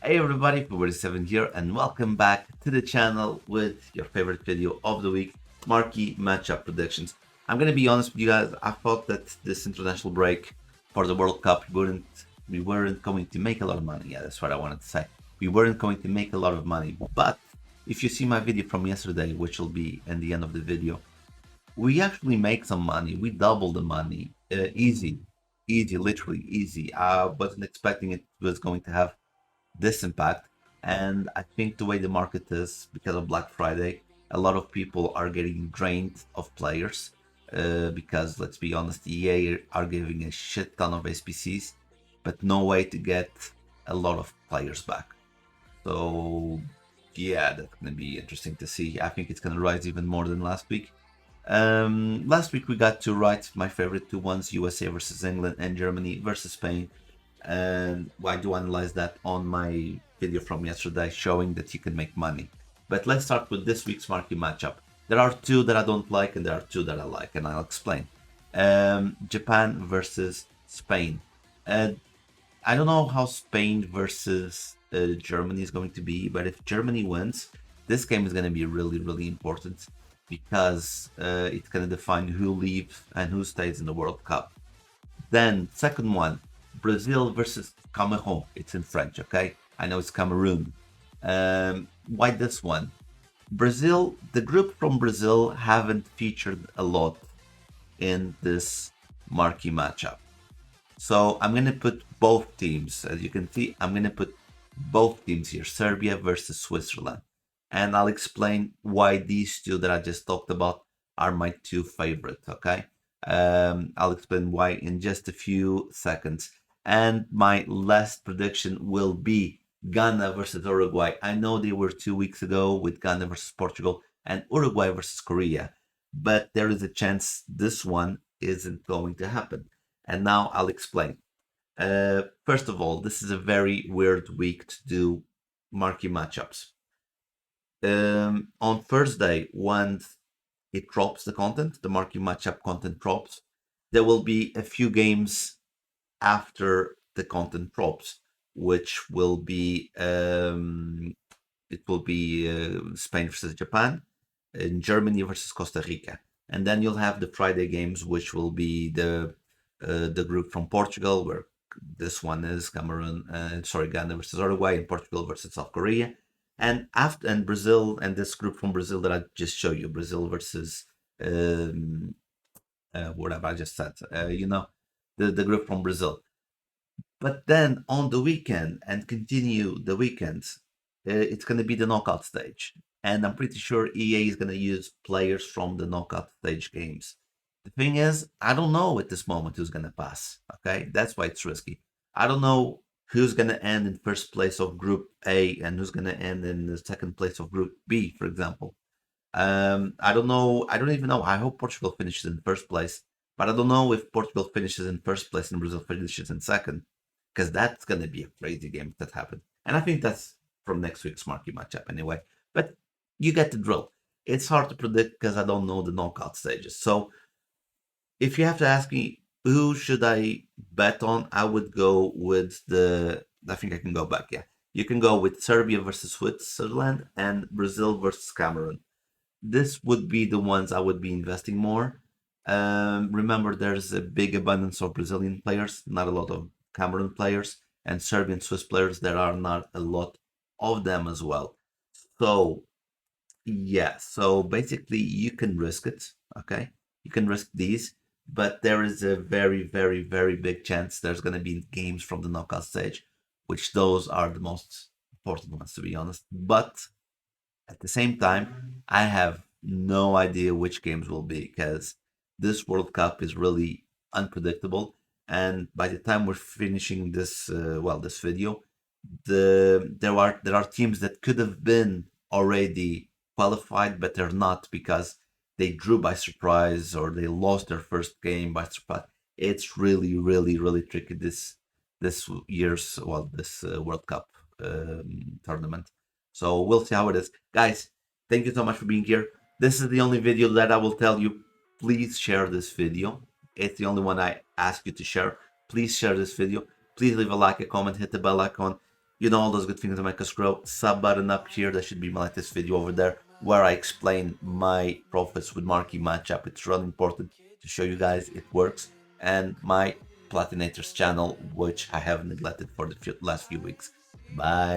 Hey everybody, February 7 here, and welcome back to the channel with your favorite video of the week, Marquee Matchup Predictions. I'm gonna be honest with you guys, I thought that this international break for the World Cup we weren't going to make a lot of money. Yeah, that's what I wanted to say. We weren't going to make a lot of money, but if you see my video from yesterday, which will be in the end of the video, we actually make some money. We double the money. Easy, literally easy. I wasn't expecting it was going to have this impact. And I think the way the market is because of Black Friday, a lot of people are getting drained of players because let's be honest, EA are giving a shit ton of SPCs, but no way to get a lot of players back. So yeah, that's gonna be interesting to see. I think it's gonna rise even more than last week. Last week we got to write my favorite two ones: USA versus England and Germany versus Spain. And I do analyze that on my video from yesterday, showing that you can make money. But let's start with this week's marquee matchup. There are two that I don't like, and there are two that I like, and I'll explain. Japan versus Spain. Uh, I don't know how Spain versus Germany is going to be, but if Germany wins, this game is going to be really, really important because it's going to define who leaves and who stays in the World Cup. Then, second one, Brazil versus Cameroon. It's in French, okay? I know it's Cameroon. Why this one? Brazil, the group from Brazil haven't featured a lot in this marquee matchup. So I'm going to put both teams. As you can see, I'm going to put both teams here, Serbia versus Switzerland. And I'll explain why these two that I just talked about are my two favorites, okay? I'll explain why in just a few seconds. And my last prediction will be Ghana versus Uruguay. I know they were 2 weeks ago with Ghana versus Portugal and Uruguay versus Korea, but there is a chance this one isn't going to happen. And now I'll explain. First of all, this is a very weird week to do marquee matchups. On Thursday, once it drops the content, the marquee matchup content drops, there will be a few games after the content drops, which will be Spain versus Japan, and Germany versus Costa Rica, and then you'll have the Friday games, which will be the group from Portugal, where this one is Ghana versus Uruguay, and Portugal versus South Korea, and Brazil, and this group from Brazil that I just showed you, Brazil versus um, whatever I just said, the group from Brazil. But then on the weekend and continue the weekends, it's going to be the knockout stage. And I'm pretty sure EA is going to use players from the knockout stage games. The thing is, I don't know at this moment who's going to pass. Okay, that's why it's risky. I don't know who's going to end in first place of Group A and who's going to end in the second place of Group B, for example. I don't know. I don't even know. I hope Portugal finishes in first place, but I don't know if Portugal finishes in first place and Brazil finishes in second, because that's going to be a crazy game if that happens. And I think that's from next week's marquee matchup anyway. But you get the drill. It's hard to predict because I don't know the knockout stages. So if you have to ask me who should I bet on, I would go with the. I think I can go back. Yeah, you can go with Serbia versus Switzerland and Brazil versus Cameroon. This would be the ones I would be investing more. Remember, there's a big abundance of Brazilian players, not a lot of Cameroon players, and Serbian Swiss players. There are not a lot of them as well. So yeah, so basically you can risk it. Okay, you can risk these, but there is a very, very, very big chance there's going to be games from the knockout stage, which those are the most important ones, to be honest. But at the same time, I have no idea which games will be because this World Cup is really unpredictable. And by the time we're finishing this video, there are teams that could have been already qualified, but they're not because they drew by surprise or they lost their first game by surprise. It's really, really, really tricky this World Cup tournament. So we'll see how it is. Guys, thank you so much for being here. This is the only video that I will tell you. Please share this video. It's the only one I ask you to share. Please share this video. Please leave a like, a comment, hit the bell icon. you know, all those good things that make us grow. Sub button up here. There should be my latest video over there where I explain my profits with Marquee Matchup. It's really important to show you guys it works. And my Platinators channel, which I have neglected for the last few weeks. Bye.